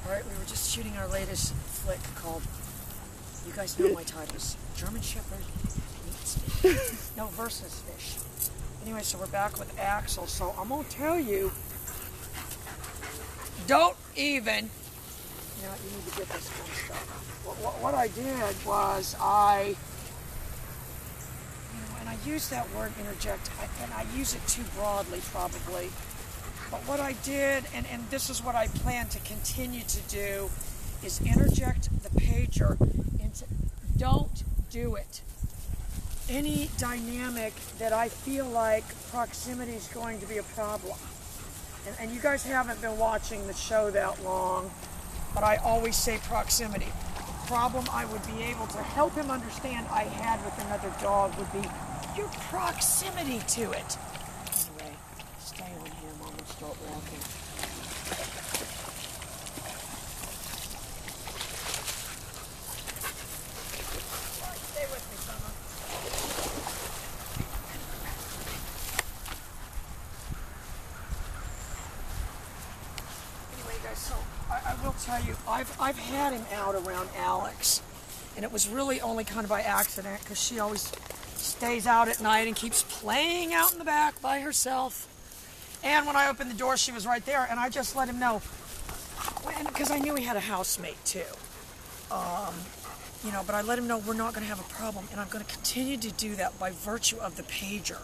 Alright, we were just shooting our latest flick called, you guys know my titles, German Shepherd Meets Fish. No, versus Fish. Anyway, so we're back with Axel, so I'm going to tell you, don't even, you need to get this kind of stuff. What I did was and I use that word interject, and I use it too broadly probably, but what I did, and this is what I plan to continue to do, is interject the pager into, don't do it. Any dynamic that I feel like proximity is going to be a problem. And you guys haven't been watching the show that long, but I always say proximity. The problem I would be able to help him understand I had with another dog would be your proximity to it. Anyway, stay on him. I'm going to start walking. Stay with me, Summer. Anyway, guys, so I will tell you, I've had him out around Alex, and it was really only kind of by accident because she always stays out at night and keeps playing out in the back by herself. And when I opened the door, she was right there, and I just let him know, because I knew he had a housemate too. But I let him know we're not going to have a problem, and I'm going to continue to do that by virtue of the pager.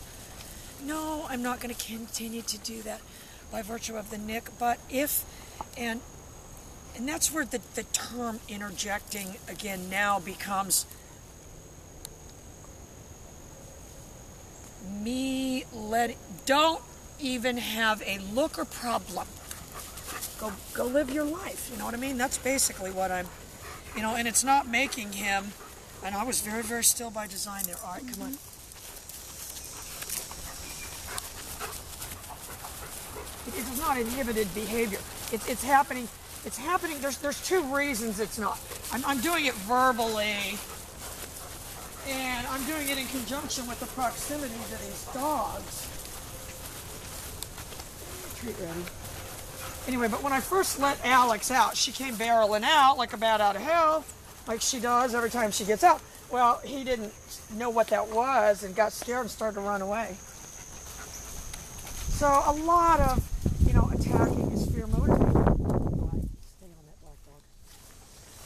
No, I'm not going to continue to do that by virtue of the nick, but if, and that's where the term interjecting again now becomes don't even have a look or problem. Go live your life, you know what I mean? That's basically what I'm, and it's not making him, and I was very, very still by design there. All right, come on. It is not inhibited behavior. It's happening, there's two reasons it's not. I'm doing it verbally, and I'm doing it in conjunction with the proximity to these dogs. Treat ready. Anyway, but when I first let Alex out, she came barreling out like a bat out of hell, like she does every time she gets out. Well, he didn't know what that was and got scared and started to run away. So a lot of, attacking is fear motivated. Stay on that black dog.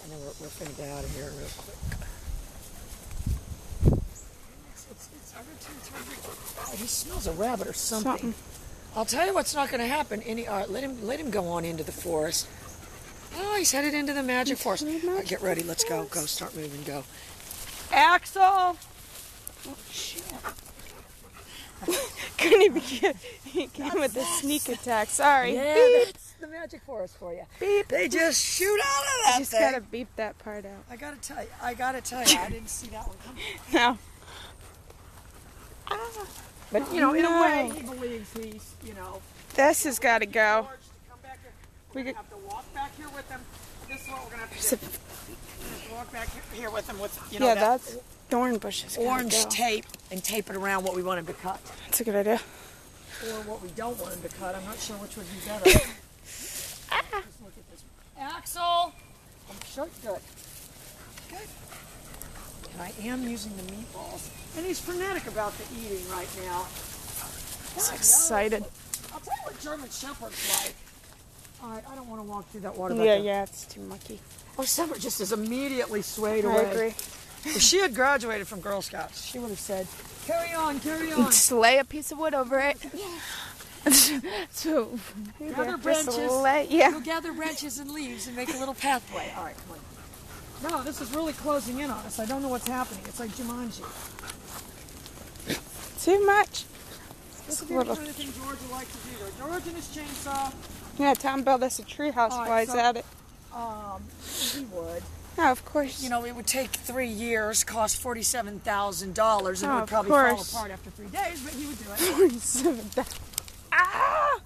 And then we're finna get out of here real quick. He smells a rabbit or something. I'll tell you what's not going to happen. Let him go on into the forest. Oh, he's headed into the magic forest. Right, get ready. Let's go. Go. Start moving. Go. Axel. Oh shit. Couldn't even he came with a sneak attack. Sorry. Yeah, beep. That's the magic forest for you. Beep. They just shoot out of that You just gotta beep that part out. I gotta tell you, I didn't see that one coming. No. But, in a way, he believes he's, This has got to go. We're going to have to walk back here with him. This is what we're going to have to do. Just walk back here with him with, yeah, that's thorn bushes. Orange tape and tape it around what we want him to cut. That's a good idea. Or what we don't want him to cut. I'm not sure which would be better. Just look at this. Axel! I'm sure. Good. Good. And I am using the meatballs. And he's frenetic about the eating right now. He's excited. I'll tell you what German Shepherd's like. All right, I don't want to walk through that water. Yeah, it's too mucky. Oh, Summer just is immediately swayed away. I agree. If she had graduated from Girl Scouts, she would have said, carry on, carry on. Just lay a piece of wood over it. So, gather branches. Yeah. Gather branches and leaves and make a little pathway. All right, come on. No, this is really closing in on us. I don't know what's happening. It's like Jumanji. Too much. This would be the kind of thing George would like to do. George and his chainsaw. Yeah, Tom built us a treehouse while he's at it. He would. Oh, of course. It would take 3 years, cost $47,000, and it would probably fall apart after 3 days, but he would do it. $47,000. Ah!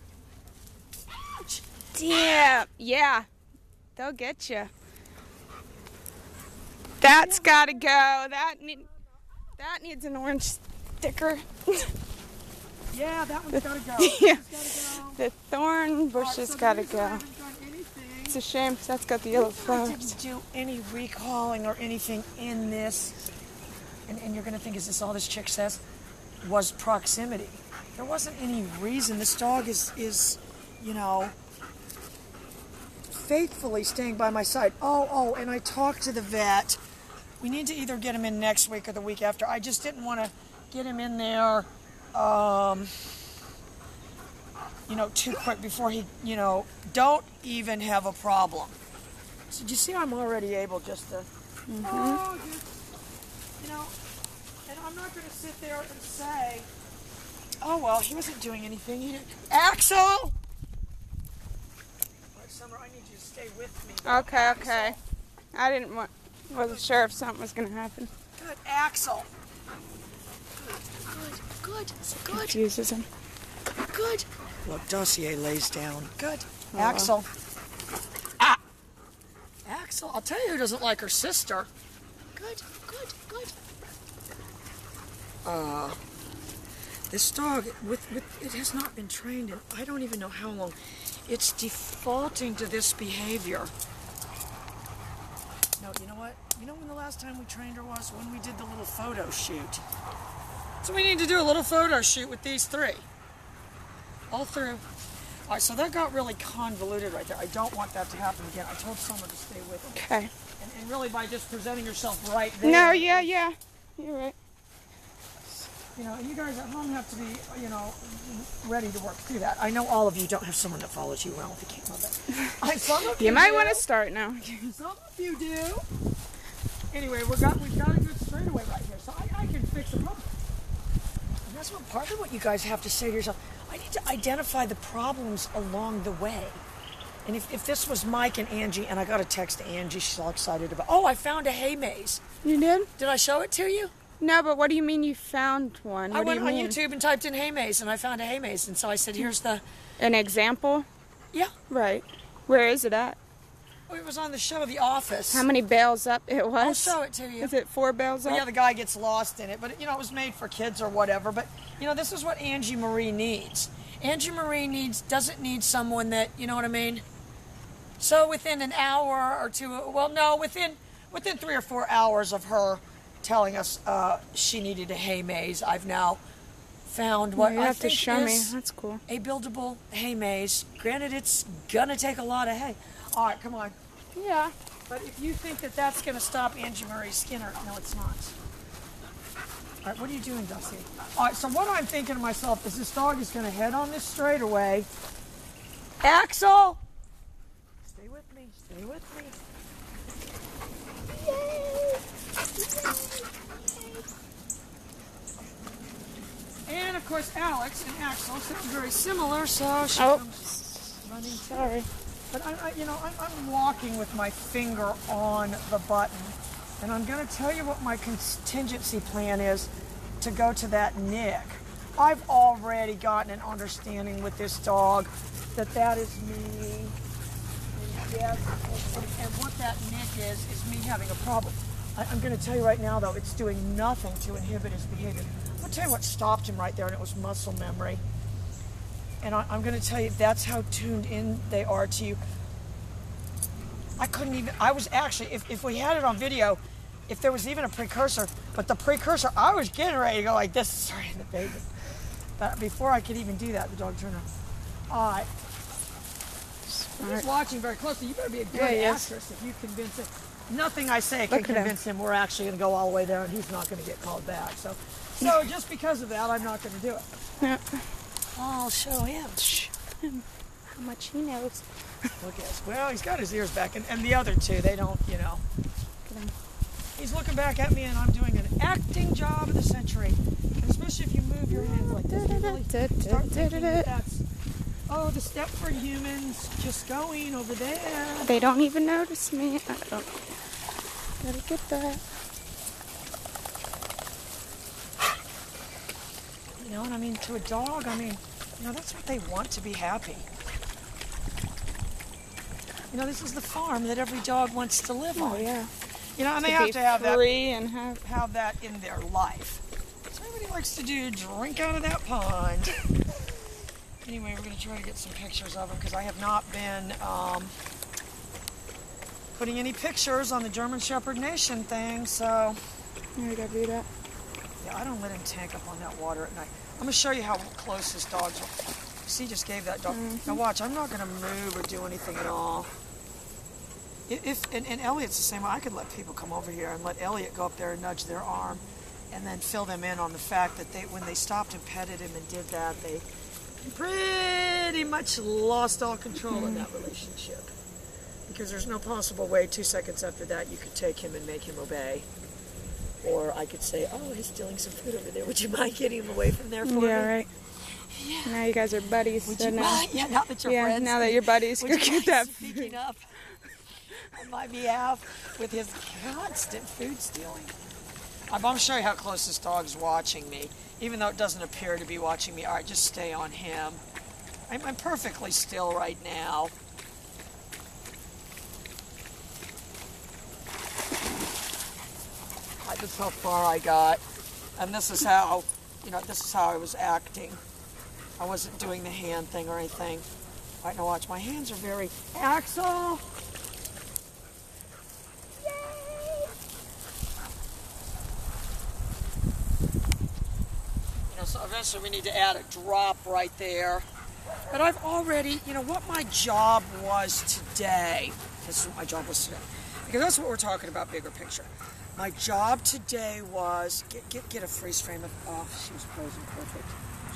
Ouch! Damn. Yeah. They'll get you. That's got to go. That needs an orange sticker. Yeah, that one's got to go. Yeah. Gotta go. The thorn bush has got to go. I haven't done anything That's a shame because that's got the yellow I flowers. didn't do any recalling or anything in this. And you're going to think, is this all this chick says? Was proximity. There wasn't any reason. This dog is, you know, faithfully staying by my side. Oh, and I talked to the vet. We need to either get him in next week or the week after. I just didn't want to get him in there, you know, too quick before he, you know, don't even have a problem. So do you see I'm already able just to, oh, just, you know, and I'm not going to sit there and say, oh, well, he wasn't doing anything. He didn't. Axel! All right, Summer, I need you to stay with me. Okay. I wasn't sure if something was going to happen. Good, Axel. Good. Confuses him. Good. Look, Dossier lays down. Good. Oh. Axel. Axel, I'll tell you who doesn't like her sister. Good. This dog, it has not been trained in I don't even know how long. It's defaulting to this behavior. No, you know what? You know when the last time we trained her was? When we did the little photo shoot. So we need to do a little photo shoot with these three. All through. All right, so that got really convoluted right there. I don't want that to happen again. I told Summer to stay with me. Okay. And really by just presenting yourself right there. No, yeah. You're right. You know, and you guys at home have to be, you know, ready to work through that. I know all of you don't have someone that follows you around with a camera, but some of you You might do. want to start now. Some of you do. Anyway, we've got a good straightaway right here, so I can fix a problem. And that's what part of what you guys have to say to yourself. I need to identify the problems along the way. And if this was Mike and Angie, and I got a text to Angie, she's all excited about, oh, I found a hay maze. You did? Did I show it to you? No, but what do you mean you found one? I What do went you on mean? YouTube and typed in hay maze, and I found a hay maze. And so I said, here's the... An example? Yeah. Right. Where is it at? Oh, it was on the show The Office. How many bales up it was? I'll show it to you. Is it 4 bales Well, up? yeah, the guy gets lost in it. But, you know, it was made for kids or whatever. But, you know, this is what Angie Marie needs. Angie Marie doesn't need someone that, you know what I mean? So within an hour or two, well, no, within 3 or 4 hours of her telling us she needed a hay maze, I've now found what you I have to think show me. is That's cool. a buildable hay maze. Granted, it's gonna take a lot of hay. All right, come on. Yeah. But if you think that that's gonna stop Angie Marie Skinner, no, it's not. All right, what are you doing, Dusty? All right, so what I'm thinking to myself is this dog is gonna head on this straightaway. Axel! Stay with me. And of course, Alex and Axel sitting very similar, so she comes running. Sorry. But I'm walking with my finger on the button, and I'm going to tell you what my contingency plan is to go to that nick. I've already gotten an understanding with this dog that is me. And yes, and what that nick is me having a problem. I'm going to tell you right now, though, it's doing nothing to inhibit his behavior. I'll tell you what stopped him right there, and it was muscle memory. And I'm going to tell you, that's how tuned in they are to you. I was actually, if we had it on video, if there was even a precursor, but the precursor, I was getting ready to go like this, sorry, the baby. But before I could even do that, the dog turned around. All right. He's watching very closely. You better be a good actress if you convince him. Nothing I say can convince him we're actually going to go all the way there, and he's not going to get called back. So just because of that, I'm not going to do it. Yeah. I'll show him. How much he knows. Look at us. Well, he's got his ears back, and the other two, they don't, you know. He's looking back at me, and I'm doing an acting job of the century. And especially if you move your hands like this, you really start thinking that's, the step for humans, just going over there. They don't even notice me. I don't. Gotta get that. You know, and I mean, to a dog, that's what they want, to be happy. You know, this is the farm that every dog wants to live on. Oh, yeah. You know, and they have to have that, and have that in their life. So everybody likes to drink out of that pond. Anyway, we're going to try to get some pictures of them because I have not been putting any pictures on the German Shepherd Nation thing, so... You gotta do that. Yeah, I don't let him tank up on that water at night. I'm going to show you how close his dogs are. See, just gave that dog... Now watch, I'm not going to move or do anything at all. And Elliot's the same way. I could let people come over here and let Elliot go up there and nudge their arm and then fill them in on the fact that when they stopped and petted him and did that, they pretty much lost all control in that relationship. Because there's no possible way 2 seconds after that you could take him and make him obey. Or I could say, oh, he's stealing some food over there. Would you mind getting him away from there for me? Yeah, right. Yeah. Now you guys are buddies. Would so you now, mind? Yeah, now that you're friends. now that you're buddies, would go you get mind that speaking food. up on my behalf with his constant food stealing? I'm going to show you how close this dog's watching me, even though it doesn't appear to be watching me. All right, just stay on him. I'm perfectly still right now. This is how far I got, and this is how, this is how I was acting. I wasn't doing the hand thing or anything. All right, now watch, my hands are very, Axel! Yay! So eventually we need to add a drop right there. But I've already, what my job was today, this is what my job was today, because that's what we're talking about, bigger picture. My job today was, get a freeze frame of, oh, she was frozen perfect.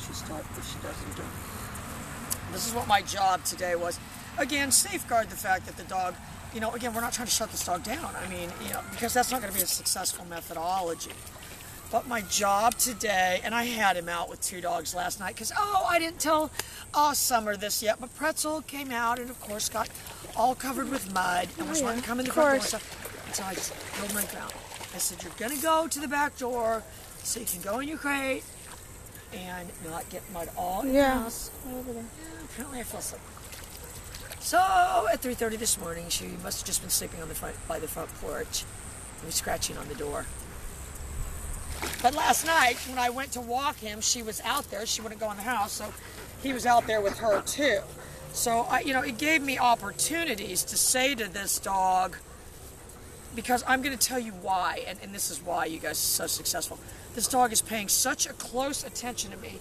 She's not, if she doesn't do it. This is what my job today was. Again, safeguard the fact that the dog, again, we're not trying to shut this dog down. I mean, because that's not going to be a successful methodology. But my job today, and I had him out with 2 dogs last night, because, I didn't tell Summer this yet, but Pretzel came out and, of course, got all covered with mud and was wanting to come in the front door and stuff. And so I just held my ground. I said, you're going to go to the back door so you can go in your crate and not get mud all in the house. Over there. Yeah, apparently I fell asleep. So at 3:30 this morning, she must have just been sleeping on by the front porch and was scratching on the door. But last night, when I went to walk him, she was out there. She wouldn't go in the house, so he was out there with her too. So, it gave me opportunities to say to this dog, because I'm going to tell you why, and this is why you guys are so successful. This dog is paying such a close attention to me.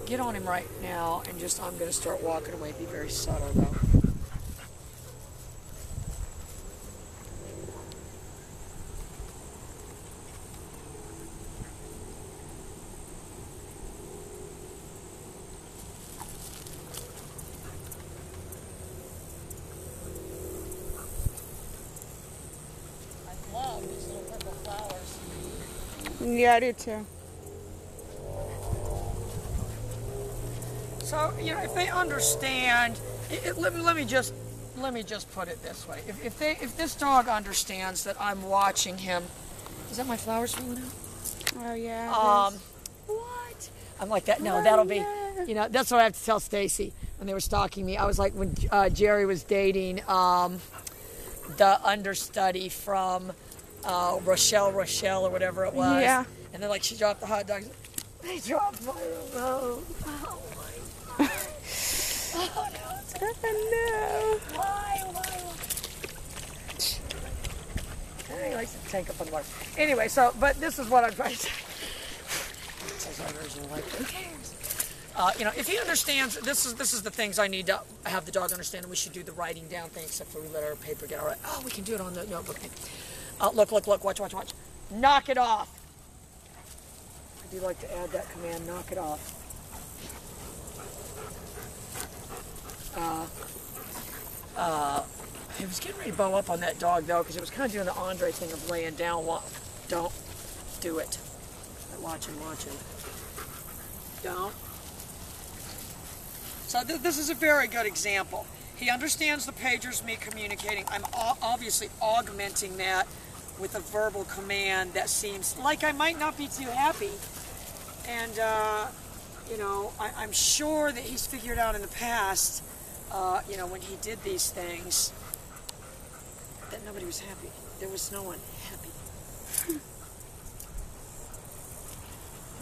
Get on him right now, and I'm going to start walking away. Be very subtle, though. Yeah, I do too. So, if they understand, let me just put it this way. If this dog understands that I'm watching him, is that my flowers falling out? Oh yeah. What? I'm like that. No, that'll be. That's what I have to tell Stacy when they were stalking me. I was like when Jerry was dating the understudy from Rochelle or whatever it was. Yeah. And then she dropped the hot dogs. They dropped my remote. Oh my God. Oh no. No. Why? He likes to tank up on the water. Anyway, but this is what I'm trying to say. Who cares? If he understands, this is the things I need to have the dog understand, and we should do the writing down thing, except for we let our paper get all right. Oh, we can do it on the notebook. Look, watch. Knock it off. I do like to add that command, knock it off. It was getting ready to bow up on that dog, though, because it was kind of doing the Andre thing of laying down. Don't do it. Watch him. Don't. So this is a very good example. He understands the pagers, me communicating. I'm obviously augmenting that with a verbal command that seems like I might not be too happy. And, I'm sure that he's figured out in the past, when he did these things, that nobody was happy. There was no one happy.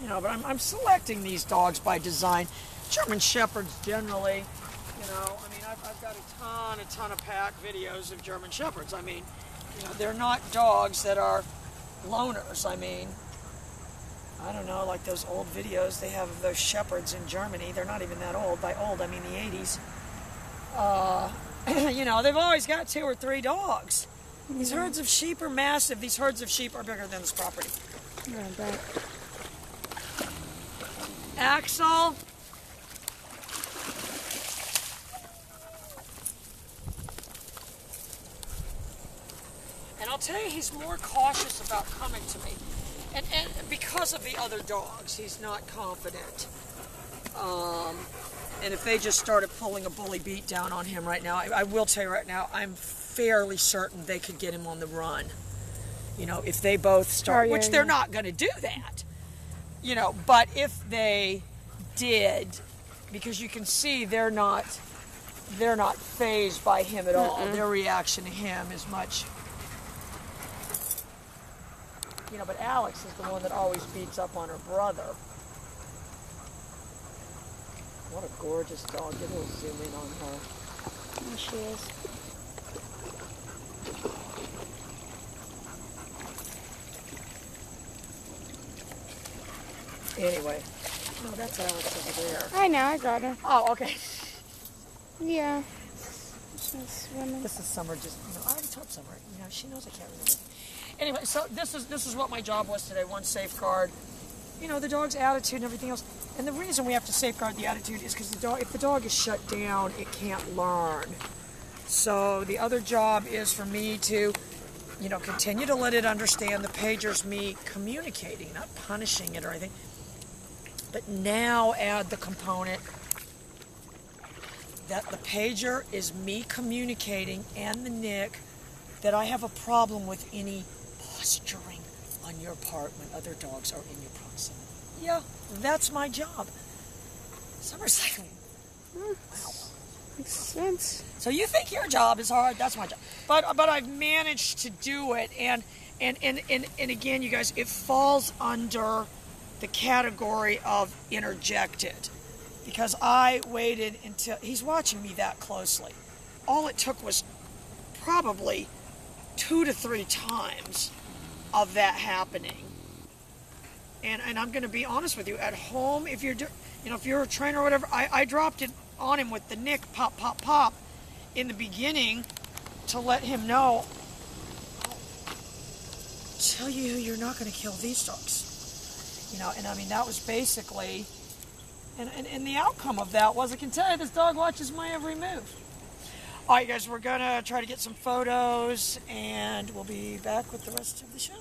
But I'm selecting these dogs by design. German Shepherds generally, You know, I mean, I've got a ton of pack videos of German Shepherds. I mean, you know, they're not dogs that are loners. I mean, I don't know, like those old videos they have of those shepherds in Germany. They're not even that old. By old, I mean the 80s. You know, they've always got 2 or 3 dogs. These herds of sheep are massive. These herds of sheep are bigger than this property. Yeah, I bet. Axel. And I'll tell you, he's more cautious about coming to me. And because of the other dogs, he's not confident. And if they just started pulling a bully beat down on him right now, I will tell you right now, I'm fairly certain they could get him on the run. You know, if they both start, which they're not going to do that. You know, but if they did, because you can see they're not fazed by him at all. Their reaction to him is much, you know, but Alex is the one that always beats up on her brother. What a gorgeous dog. Get a little zoom in on her. There she is. Anyway. Oh, that's Alex over there. I know, I got her. Oh, okay. Yeah. She's swimming. This is Summer. Just, you know, I already told Summer. You know, she knows I can't remember. Anyway, so this is what my job was today. One, safeguard, you know, the dog's attitude and everything else. And the reason we have to safeguard the attitude is because if the dog is shut down, it can't learn. So the other job is for me to, you know, continue to let it understand the pager's me communicating, not punishing it or anything. But now add the component that the pager is me communicating and the nick that I have a problem with any posturing on your part when other dogs are in your proximity. Yeah, that's my job. Summer's like, wow. Makes sense. So you think your job is hard? That's my job. But I've managed to do it, and again, you guys, it falls under the category of interjected, because I waited until he's watching me that closely. All it took was probably 2 to 3 times of that happening. And I'm going to be honest with you. At home, if you're, you know, if you're a trainer or whatever, I dropped it on him with the nick, pop, pop, pop, in the beginning to let him know, I'll tell you, you're not going to kill these dogs. You know, and I mean, that was basically, and the outcome of that was, I can tell you, this dog watches my every move. All right, guys, we're going to try to get some photos, and we'll be back with the rest of the show.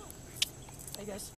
Hey, guys.